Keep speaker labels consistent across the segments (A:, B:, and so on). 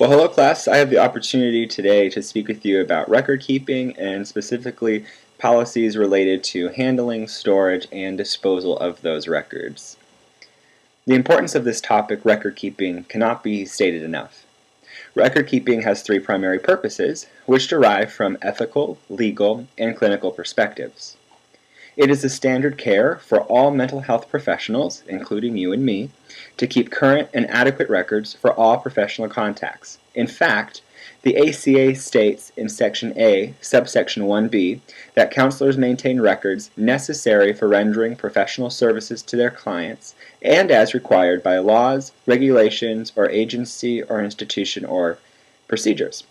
A: Well, hello class. I have the opportunity today to speak with you about record keeping and specifically policies related to handling, storage, and disposal of those records. The importance of this topic, record keeping, cannot be stated enough. Record keeping has three primary purposes, which derive from ethical, legal, and clinical perspectives. It is the standard care for all mental health professionals, including you and me, to keep current and adequate records for all professional contacts. In fact, the ACA states in Section A, subsection 1b, that counselors maintain records necessary for rendering professional services to their clients and as required by laws, regulations, or agency or institution or procedures.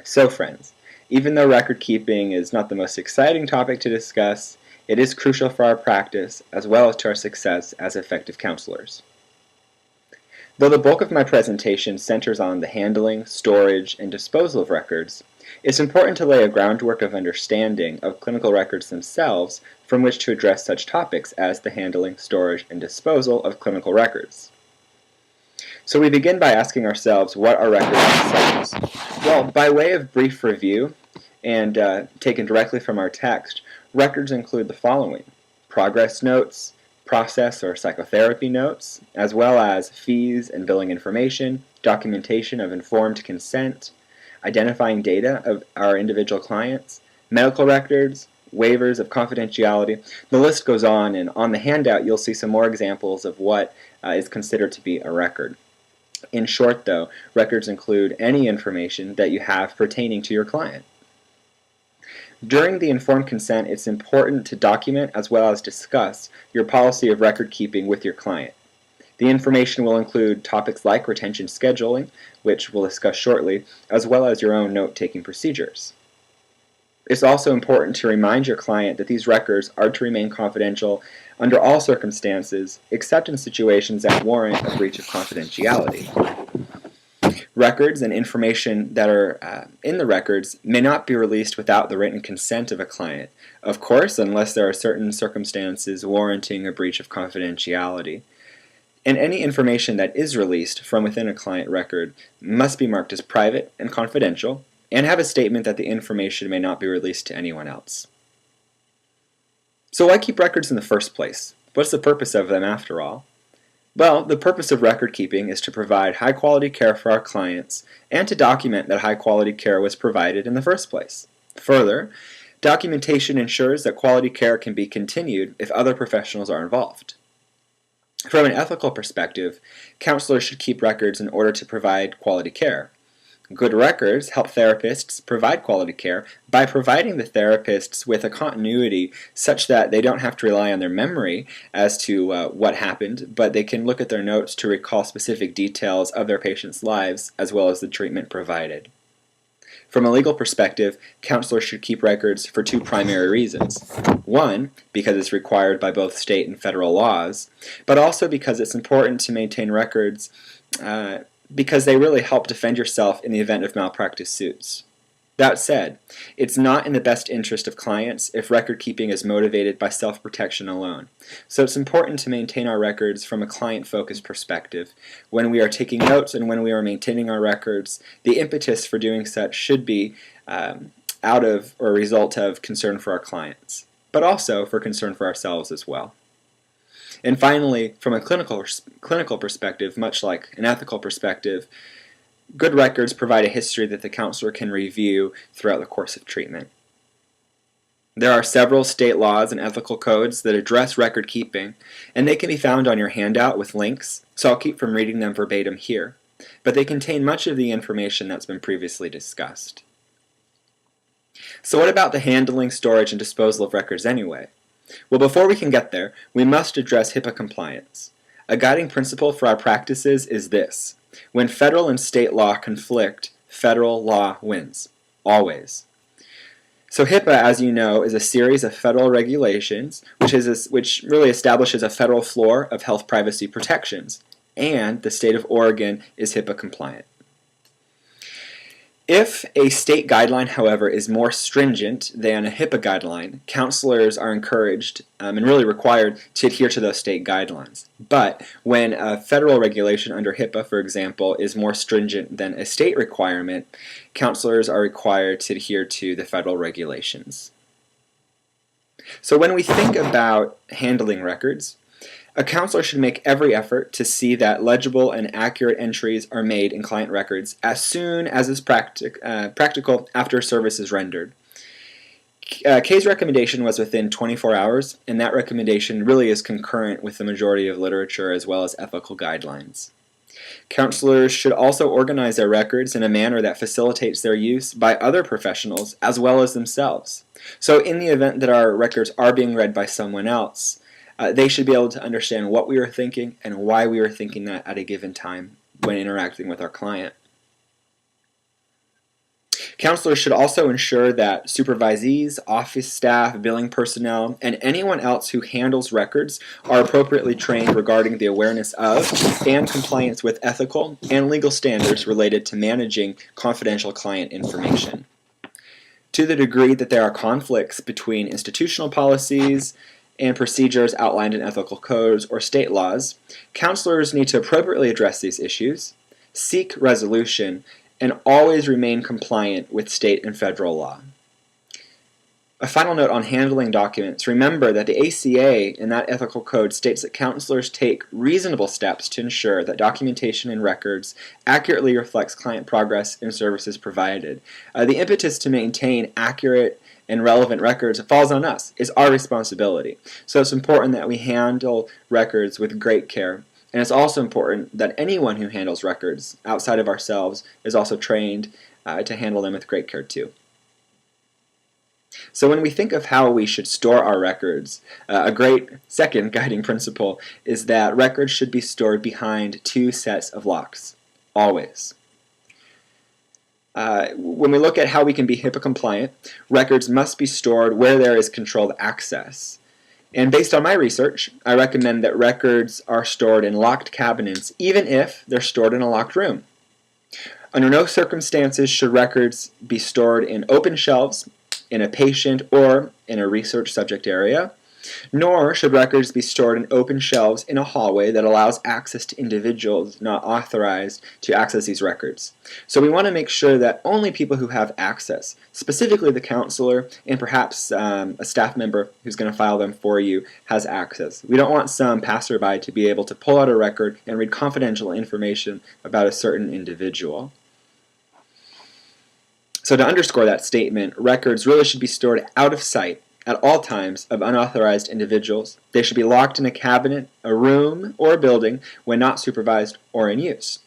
A: So friends, even though record keeping is not the most exciting topic to discuss, it is crucial for our practice as well as to our success as effective counselors. Though the bulk of my presentation centers on the handling, storage, and disposal of records, it's important to lay a groundwork of understanding of clinical records themselves from which to address such topics as the handling, storage, and disposal of clinical records. So we begin by asking ourselves, what are records themselves? Well, by way of brief review, and taken directly from our text, records include the following: progress notes, process or psychotherapy notes, as well as fees and billing information, documentation of informed consent, identifying data of our individual clients, medical records, waivers of confidentiality. The list goes on, and on the handout you'll see some more examples of what is considered to be a record. In short, though, records include any information that you have pertaining to your client. During the informed consent, it's important to document as well as discuss your policy of record keeping with your client. The information will include topics like retention scheduling, which we'll discuss shortly, as well as your own note-taking procedures. It's also important to remind your client that these records are to remain confidential under all circumstances, except in situations that warrant a breach of confidentiality. Records and information that are in the records may not be released without the written consent of a client, of course, unless there are certain circumstances warranting a breach of confidentiality. And any information that is released from within a client record must be marked as private and confidential, and have a statement that the information may not be released to anyone else. So why keep records in the first place? What's the purpose of them after all? Well, the purpose of record keeping is to provide high-quality care for our clients and to document that high-quality care was provided in the first place. Further, documentation ensures that quality care can be continued if other professionals are involved. From an ethical perspective, counselors should keep records in order to provide quality care. Good records help therapists provide quality care by providing the therapists with a continuity such that they don't have to rely on their memory as to what happened, but they can look at their notes to recall specific details of their patients' lives as well as the treatment provided. From a legal perspective, counselors should keep records for two primary reasons. One, because it's required by both state and federal laws, but also because it's important to maintain records because they really help defend yourself in the event of malpractice suits. That said, it's not in the best interest of clients if record keeping is motivated by self-protection alone. So it's important to maintain our records from a client-focused perspective. When we are taking notes and when we are maintaining our records, the impetus for doing such should be out of or a result of concern for our clients, but also for concern for ourselves as well. And finally, from a clinical perspective, much like an ethical perspective, good records provide a history that the counselor can review throughout the course of treatment. There are several state laws and ethical codes that address record keeping, and they can be found on your handout with links, so I'll keep from reading them verbatim here, but they contain much of the information that's been previously discussed. So what about the handling, storage, and disposal of records anyway? Well, before we can get there, we must address HIPAA compliance. A guiding principle for our practices is this: when federal and state law conflict, federal law wins. Always. So HIPAA, as you know, is a series of federal regulations which really establishes a federal floor of health privacy protections, and the state of Oregon is HIPAA compliant. If a state guideline, however, is more stringent than a HIPAA guideline, counselors are encouraged and really required to adhere to those state guidelines. But when a federal regulation under HIPAA, for example, is more stringent than a state requirement, counselors are required to adhere to the federal regulations. So when we think about handling records, a counselor should make every effort to see that legible and accurate entries are made in client records as soon as is practical after service is rendered. Kay's recommendation was within 24 hours, and that recommendation really is concurrent with the majority of literature as well as ethical guidelines. Counselors should also organize their records in a manner that facilitates their use by other professionals as well as themselves. So in the event that our records are being read by someone else, they should be able to understand what we were thinking and why we were thinking that at a given time when interacting with our client. Counselors should also ensure that supervisees, office staff, billing personnel, and anyone else who handles records are appropriately trained regarding the awareness of and compliance with ethical and legal standards related to managing confidential client information. To the degree that there are conflicts between institutional policies and procedures outlined in ethical codes or state laws, counselors need to appropriately address these issues, seek resolution, and always remain compliant with state and federal law. A final note on handling documents. Remember that the ACA in that ethical code states that counselors take reasonable steps to ensure that documentation and records accurately reflects client progress and services provided. The impetus to maintain accurate and relevant records falls on us. It's our responsibility. So it's important that we handle records with great care. And it's also important that anyone who handles records outside of ourselves is also trained to handle them with great care too. So when we think of how we should store our records, a great second guiding principle is that records should be stored behind two sets of locks, always. When we look at how we can be HIPAA compliant, records must be stored where there is controlled access. And based on my research, I recommend that records are stored in locked cabinets even if they're stored in a locked room. Under no circumstances should records be stored in open shelves, in a patient or in a research subject area, nor should records be stored in open shelves in a hallway that allows access to individuals not authorized to access these records. So we want to make sure that only people who have access, specifically the counselor and perhaps a staff member who's going to file them for you, has access. We don't want some passerby to be able to pull out a record and read confidential information about a certain individual. So to underscore that statement, records really should be stored out of sight at all times of unauthorized individuals. They should be locked in a cabinet, a room, or a building when not supervised or in use.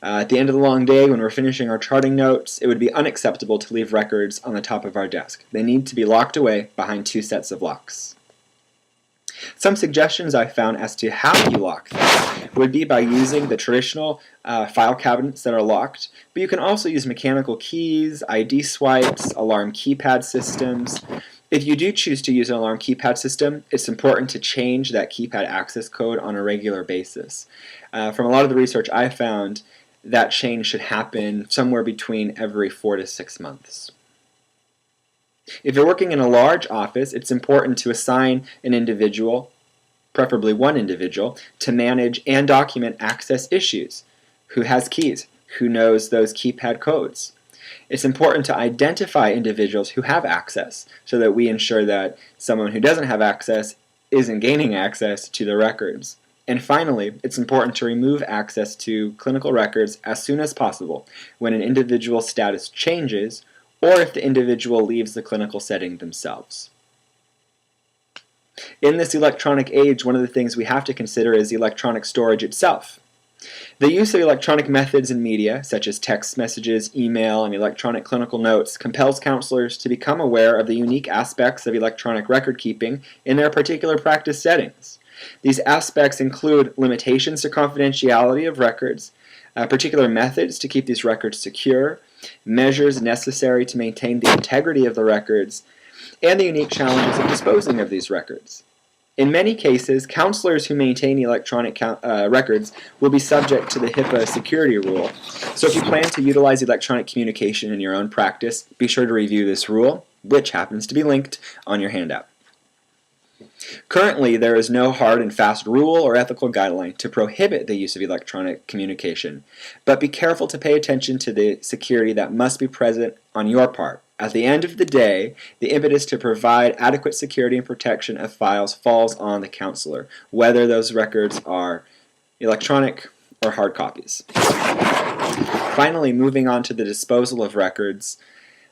A: At the end of the long day, when we're finishing our charting notes, it would be unacceptable to leave records on the top of our desk. They need to be locked away behind two sets of locks. Some suggestions I found as to how you lock them would be by using the traditional file cabinets that are locked, but you can also use mechanical keys, ID swipes, alarm keypad systems. If you do choose to use an alarm keypad system, it's important to change that keypad access code on a regular basis. From a lot of the research I found, that change should happen somewhere between every 4 to 6 months. If you're working in a large office, it's important to assign an individual, preferably one individual, to manage and document access issues. Who has keys? Who knows those keypad codes? It's important to identify individuals who have access so that we ensure that someone who doesn't have access isn't gaining access to the records. And finally, it's important to remove access to clinical records as soon as possible when an individual's status changes or if the individual leaves the clinical setting themselves. In this electronic age, one of the things we have to consider is electronic storage itself. The use of electronic methods in media, such as text messages, email, and electronic clinical notes, compels counselors to become aware of the unique aspects of electronic record keeping in their particular practice settings. These aspects include limitations to confidentiality of records, particular methods to keep these records secure, measures necessary to maintain the integrity of the records, and the unique challenges of disposing of these records. In many cases, counselors who maintain electronic records will be subject to the HIPAA security rule. So if you plan to utilize electronic communication in your own practice, be sure to review this rule, which happens to be linked on your handout. Currently, there is no hard and fast rule or ethical guideline to prohibit the use of electronic communication, but be careful to pay attention to the security that must be present on your part. At the end of the day, the impetus to provide adequate security and protection of files falls on the counselor, whether those records are electronic or hard copies. Finally, moving on to the disposal of records,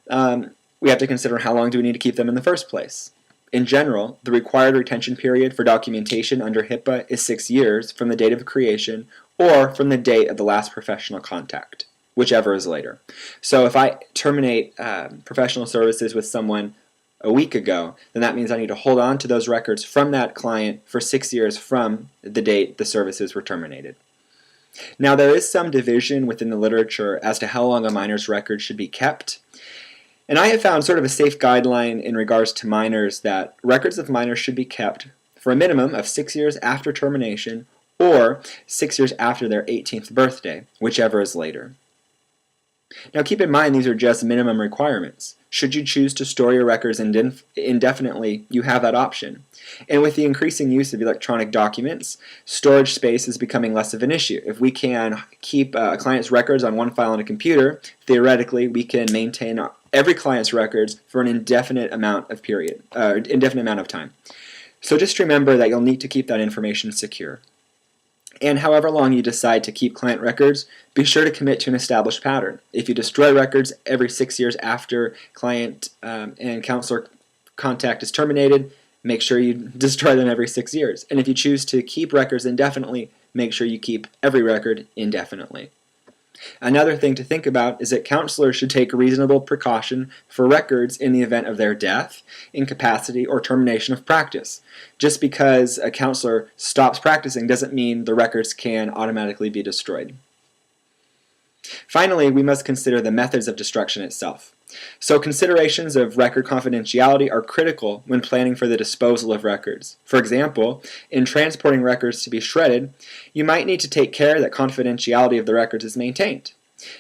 A: we have to consider how long do we need to keep them in the first place. In general, the required retention period for documentation under HIPAA is 6 years from the date of creation or from the date of the last professional contact, whichever is later. So if I terminate professional services with someone a week ago, then that means I need to hold on to those records from that client for 6 years from the date the services were terminated. Now, there is some division within the literature as to how long a minor's record should be kept. And I have found sort of a safe guideline in regards to minors that records of minors should be kept for a minimum of 6 years after termination or 6 years after their 18th birthday, whichever is later. Now keep in mind these are just minimum requirements. Should you choose to store your records indefinitely, you have that option. And with the increasing use of electronic documents, storage space is becoming less of an issue. If we can keep a client's records on one file on a computer, theoretically we can maintain every client's records for an indefinite amount of time. So just remember that you'll need to keep that information secure. And however long you decide to keep client records, be sure to commit to an established pattern. If you destroy records every 6 years after client and counselor contact is terminated, make sure you destroy them every 6 years. And if you choose to keep records indefinitely, make sure you keep every record indefinitely. Another thing to think about is that counselors should take reasonable precaution for records in the event of their death, incapacity, or termination of practice. Just because a counselor stops practicing doesn't mean the records can automatically be destroyed. Finally, we must consider the methods of destruction itself. So considerations of record confidentiality are critical when planning for the disposal of records. For example, in transporting records to be shredded, you might need to take care that confidentiality of the records is maintained.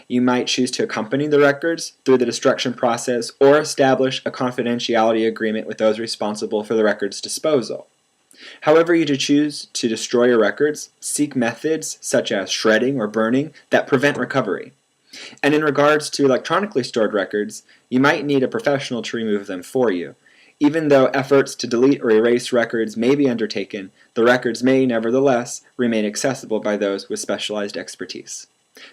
A: You might choose to accompany the records through the destruction process or establish a confidentiality agreement with those responsible for the record's disposal. However you choose to destroy your records, seek methods such as shredding or burning that prevent recovery. And in regards to electronically stored records, you might need a professional to remove them for you. Even though efforts to delete or erase records may be undertaken, the records may nevertheless remain accessible by those with specialized expertise.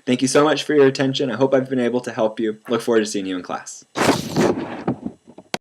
A: Thank you so much for your attention. I hope I've been able to help you. Look forward to seeing you in class.